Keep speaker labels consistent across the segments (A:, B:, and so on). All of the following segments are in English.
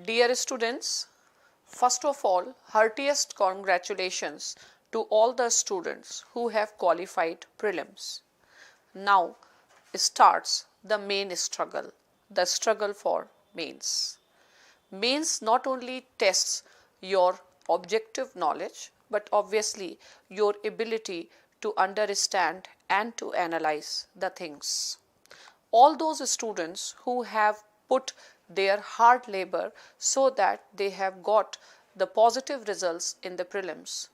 A: Dear students, first of all, heartiest congratulations to all the students who have qualified prelims. Now starts the main struggle, the struggle for mains. Mains not only tests your objective knowledge, but obviously your ability to understand and to analyze the things. All those students who have put their hard labor so that they have got the positive results in the prelims,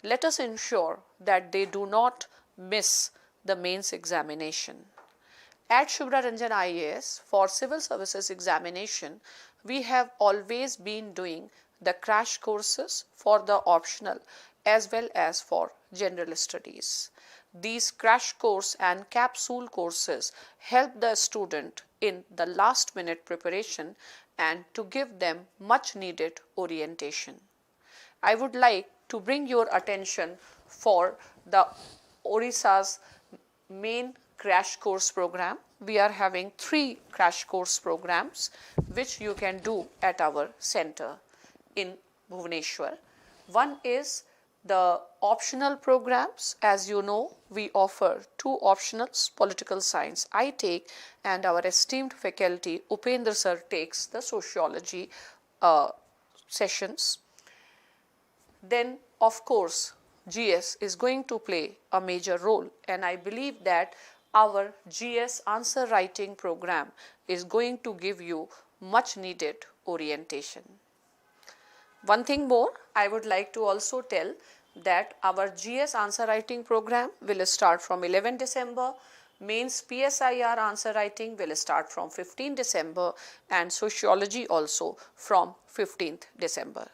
A: let us ensure that they do not miss the mains examination. At Shubhra Ranjan IAS, for civil services examination, we have always been doing the crash courses for the optional as well as for general studies. These crash course and capsule courses help the student in the last minute preparation and to give them much needed orientation. I would like to bring your attention for the Odisha's main crash course program. We are having 3 crash course programs which you can do at our center in Bhubaneswar. One is the optional programs. As you know, we offer 2 optionals, political science I take and our esteemed faculty Upendra sir takes the sociology sessions. Then of course GS is going to play a major role, and I believe that our GS answer writing program is going to give you much needed orientation. One thing more, I would like to also tell that our GS answer writing program will start from 11 December, mains PSIR answer writing will start from 15 December and sociology also from 15th December.